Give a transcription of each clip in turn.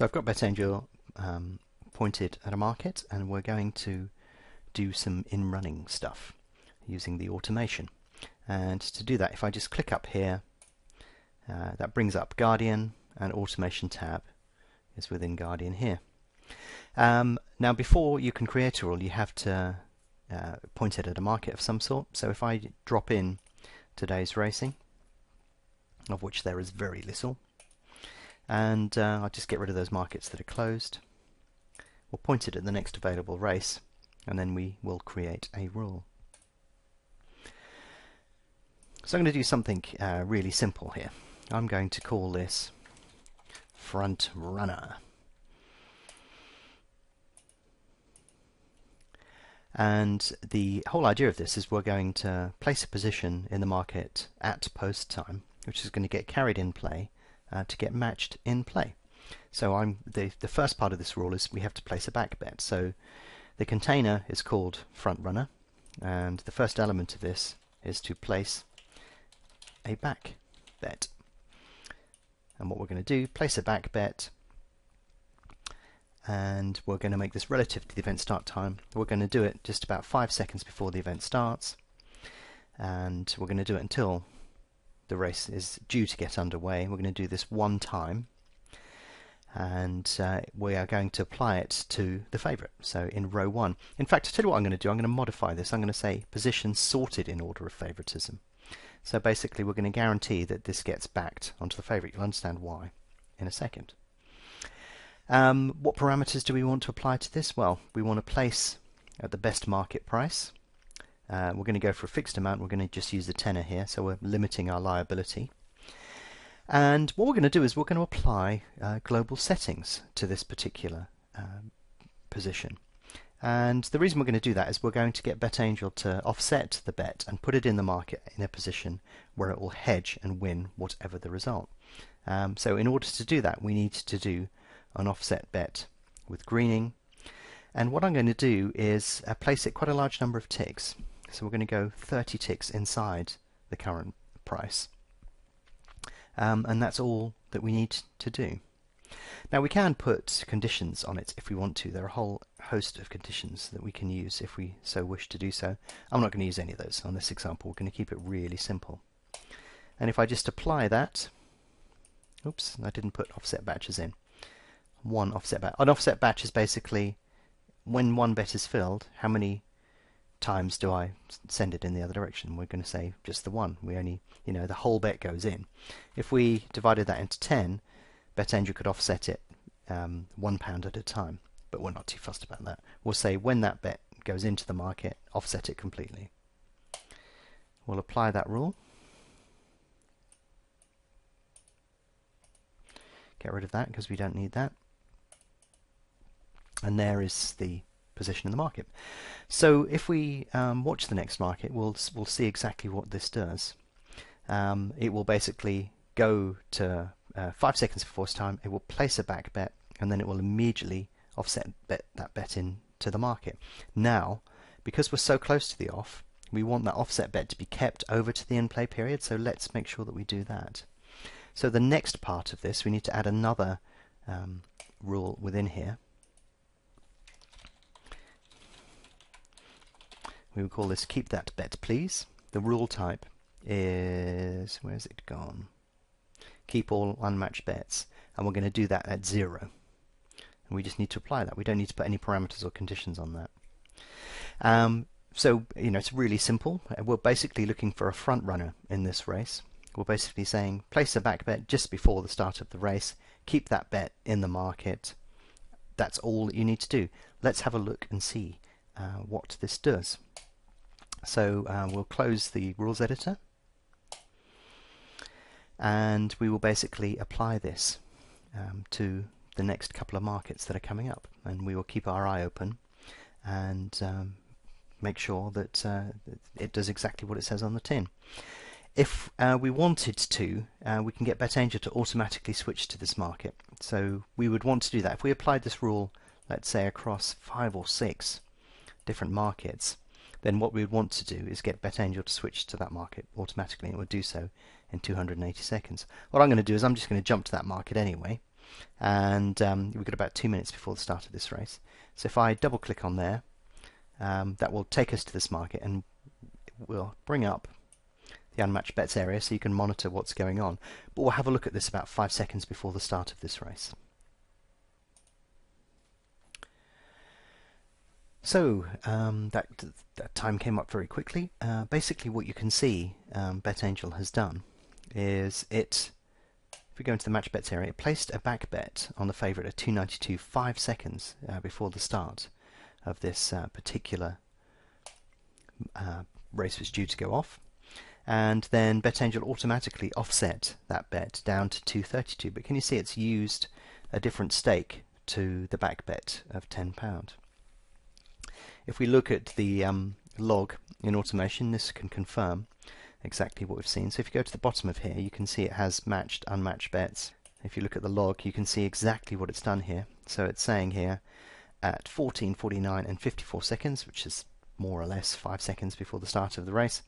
So I've got BetAngel pointed at a market, and we're going to do some in-running stuff using the automation. And to do that, if I just click up here, that brings up Guardian, and Automation tab is within Guardian here. Now before you can create a rule, you have to point it at a market of some sort. So if I drop in today's racing, of which there is very little, and I'll just get rid of those markets that are closed. We'll point it at the next available race, and then we will create a rule. So I'm going to do something really simple here. I'm going to call this front runner. And the whole idea of this is we're going to place a position in the market at post time, which is going to get carried in play to get matched in play. So the first part of this rule is we have to place a back bet. So the container is called front runner, and the first element of this is to place a back bet. And what we're going to do, place a back bet, and we're going to make this relative to the event start time. We're going to do it just about 5 seconds before the event starts, and we're going to do it until the race is due to get underway. We're going to do this one time, and we are going to apply it to the favourite, so in row 1. In fact, I'll tell you what I'm going to do. I'm going to modify this. I'm going to say position sorted in order of favouritism. So basically we're going to guarantee that this gets backed onto the favourite. You'll understand why in a second. What parameters do we want to apply to this? Well, we want to place at the best market price. We're going to go for a fixed amount. We're going to just use the tenner here, so we're limiting our liability. And what we're going to do is we're going to apply global settings to this particular position. And the reason we're going to do that is we're going to get BetAngel to offset the bet and put it in the market in a position where it will hedge and win whatever the result. So in order to do that, we need to do an offset bet with greening. And what I'm going to do is place it quite a large number of ticks. So we're going to go 30 ticks inside the current price. And that's all that we need to do. Now we can put conditions on it if we want to. There are a whole host of conditions that we can use if we so wish to do so. I'm not going to use any of those on this example. We're going to keep it really simple. And if I just apply that, oops, I didn't put offset batches in. One offset batch. An offset batch is basically when one bet is filled, how many times do I send it in the other direction? We're going to say just the one. We only, the whole bet goes in. If we divided that into 10, BetAngel could offset it £1 at a time, but we're not too fussed about that. We'll say when that bet goes into the market, offset it completely. We'll apply that rule. Get rid of that because we don't need that. And there is the position in the market. So if we watch the next market, we'll see exactly what this does. It will basically go to 5 seconds before its time. It will place a back bet, and then it will immediately offset that bet into the market. Now, because we're so close to the off, we want that offset bet to be kept over to the in-play period. So let's make sure that we do that. So the next part of this, we need to add another rule within here. We will call this keep that bet please. The rule type is, where's it gone? Keep all unmatched bets, and we're going to do that at 0. And we just need to apply that. We don't need to put any parameters or conditions on that. So it's really simple. We're basically looking for a front runner in this race. We're basically saying place a back bet just before the start of the race, keep that bet in the market. That's all that you need to do. Let's have a look and see what this does. So we'll close the rules editor, and we will basically apply this to the next couple of markets that are coming up, and we will keep our eye open and make sure that it does exactly what it says on the tin. If we wanted to, we can get BetAngel to automatically switch to this market. So we would want to do that. If we applied this rule, let's say across 5 or 6 different markets, then what we would want to do is get BetAngel to switch to that market automatically, and it would do so in 280 seconds. What I'm going to do is I'm just going to jump to that market anyway, and we've got about 2 minutes before the start of this race. So if I double click on there, that will take us to this market and we'll bring up the unmatched bets area so you can monitor what's going on. But we'll have a look at this about 5 seconds before the start of this race. So that time came up very quickly. Basically what you can see BetAngel has done is if we go into the match bets area, it placed a back bet on the favourite at 2.92 5 seconds before the start of this particular race was due to go off. And then BetAngel automatically offset that bet down to 2.32. But can you see it's used a different stake to the back bet of £10? If we look at the log in automation, this can confirm exactly what we've seen. So if you go to the bottom of here, you can see it has matched, unmatched bets. If you look at the log, you can see exactly what it's done here. So it's saying here at 14:49 and 54 seconds, which is more or less 5 seconds before the start of the race,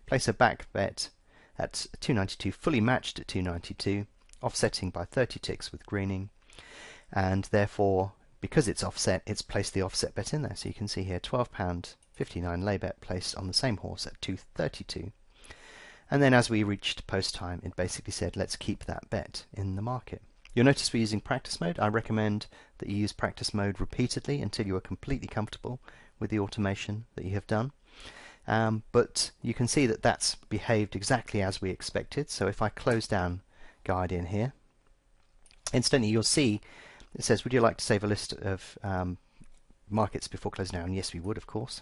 place a back bet at 2.92, fully matched at 2.92, offsetting by 30 ticks with greening, and therefore, because it's offset, it's placed the offset bet in there. So you can see here £12.59 lay bet placed on the same horse at 2.32. And then as we reached post time, it basically said, let's keep that bet in the market. You'll notice we're using practice mode. I recommend that you use practice mode repeatedly until you are completely comfortable with the automation that you have done. But you can see that that's behaved exactly as we expected. So if I close down Guardian here, instantly you'll see it says, would you like to save a list of markets before closing down? Yes, we would, of course.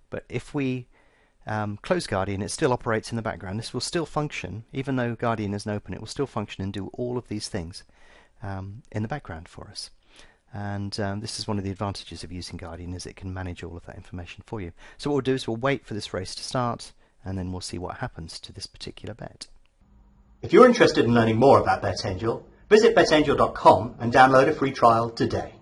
But if we close Guardian, it still operates in the background. This will still function, even though Guardian isn't open, it will still function and do all of these things in the background for us. And this is one of the advantages of using Guardian, is it can manage all of that information for you. So what we'll do is we'll wait for this race to start, and then we'll see what happens to this particular bet. If you're interested in learning more about BetAngel, visit betangel.com and download a free trial today.